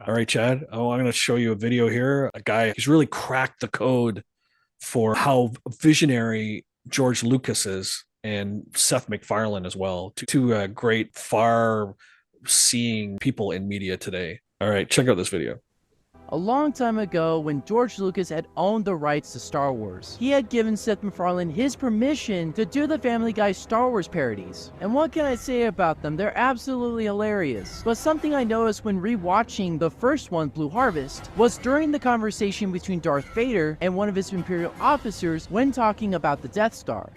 All right, Chad. Oh, I'm going to show you a video here. A guy, he's really cracked the code for how visionary George Lucas is and Seth McFarlane as well. Two great, far seeing people in media today. All right, check out this video. A long time ago, when George Lucas had owned the rights to Star Wars, he had given Seth MacFarlane his permission to do the Family Guy Star Wars parodies. And what can I say about them? They're absolutely hilarious. But something I noticed when rewatching the first one, Blue Harvest, was during the conversation between Darth Vader and one of his Imperial officers when talking about the Death Star.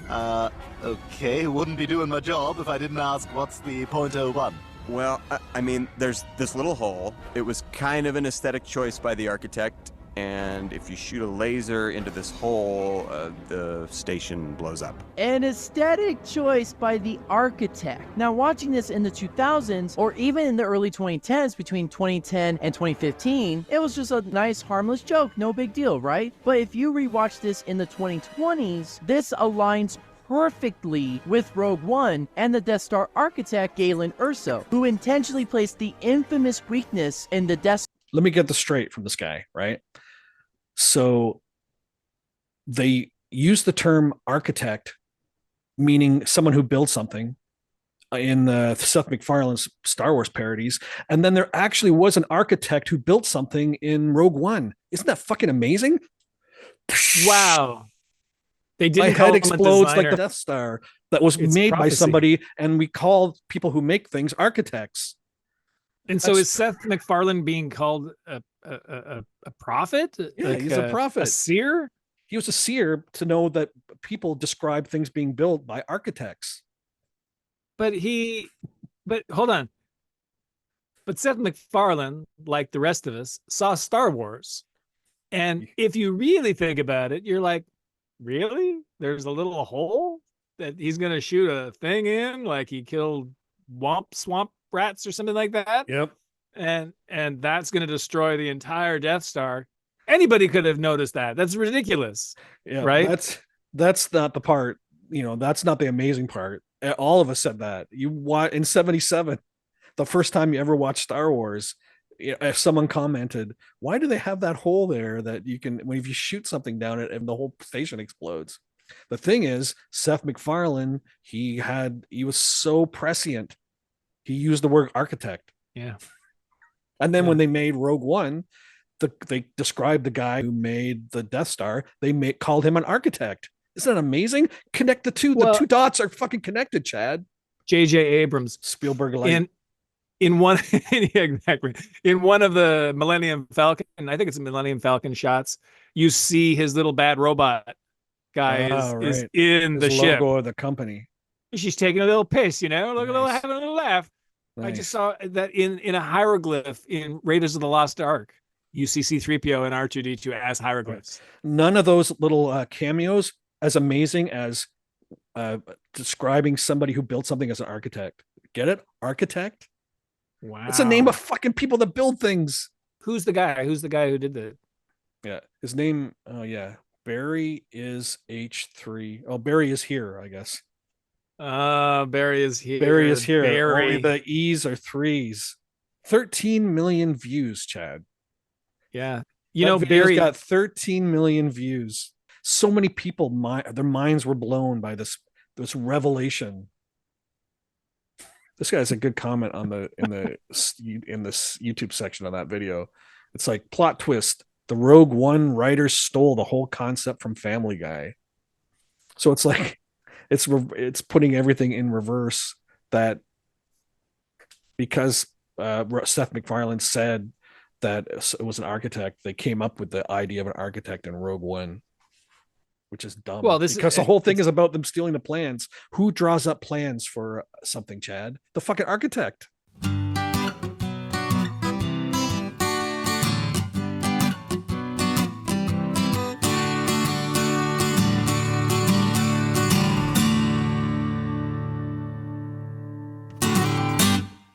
Okay, wouldn't be doing my job if I didn't ask what's the .01. Well, I mean, there's this little hole. It was kind of an aesthetic choice by the architect, and if you shoot a laser into this hole, the station blows up. An aesthetic choice by the architect. Now, watching this in the 2000s, or even in the early 2010s, between 2010 and 2015, it was just a nice, harmless joke, no big deal, right? But if you rewatch this in the 2020s, this aligns perfectly with Rogue One and the Death Star architect Galen Erso, who intentionally placed the infamous weakness in the Death Star. Let me get this straight from this guy, right? So they use the term architect, meaning someone who builds something in the Seth MacFarlane's Star Wars parodies. And then there actually was an architect who built something in Rogue One. Isn't that fucking amazing? Wow. They didn't. My head explodes like the Death Star that was made by somebody, and we call people who make things architects. And so is Seth MacFarlane being called a prophet? Yeah, like he's a prophet. A seer? He was a seer to know that people describe things being built by architects. But hold on. But Seth MacFarlane, like the rest of us, saw Star Wars. And if you really think about it, you're like, really? There's a little hole that he's going to shoot a thing in, like he killed swamp rats or something like that? Yep. And that's going to destroy the entire Death Star. Anybody could have noticed that. That's ridiculous. Yeah, right? That's not the part, that's not the amazing part. All of us said that. In 77, the first time you ever watched Star Wars, if someone commented, why do they have that hole there that you can, if you shoot something down it and the whole station explodes? The thing is, Seth MacFarlane, he was so prescient. He used the word architect. Yeah. And then when they made Rogue One, they described the guy who made the Death Star. They called him an architect. Isn't that amazing? Connect the two. The two dots are fucking connected, Chad. J.J. Abrams. Spielberg in one exactly in one of the Millennium Falcon, I think it's a Millennium Falcon shots, you see his little bad robot guy is in the ship. Logo of the company. She's taking a little piss, having a little laugh. Nice. I just saw that in a hieroglyph in Raiders of the Lost Ark. You see C-3PO and R2-D2 as hieroglyphs. None of those little cameos as amazing as describing somebody who built something as an architect. Get it? Architect? Wow. It's a name of fucking people that build things. Who's the guy? Who's the guy who did that? Yeah. His name, Barry is H3. Oh, Barry is here, I guess. Barry is here. Barry is here. Only the E's are threes. 13 million views, Chad. Yeah. Barry's got 13 million views. So many people, their minds were blown by this revelation. This guy's a good comment on in this YouTube section of that video. It's like, plot twist: the Rogue One writers stole the whole concept from Family Guy. So it's like it's putting everything in reverse. That because Seth MacFarlane said that it was an architect, they came up with the idea of an architect in Rogue One, which is dumb. Well, because the whole thing is about them stealing the plans. Who draws up plans for something, Chad? The fucking architect.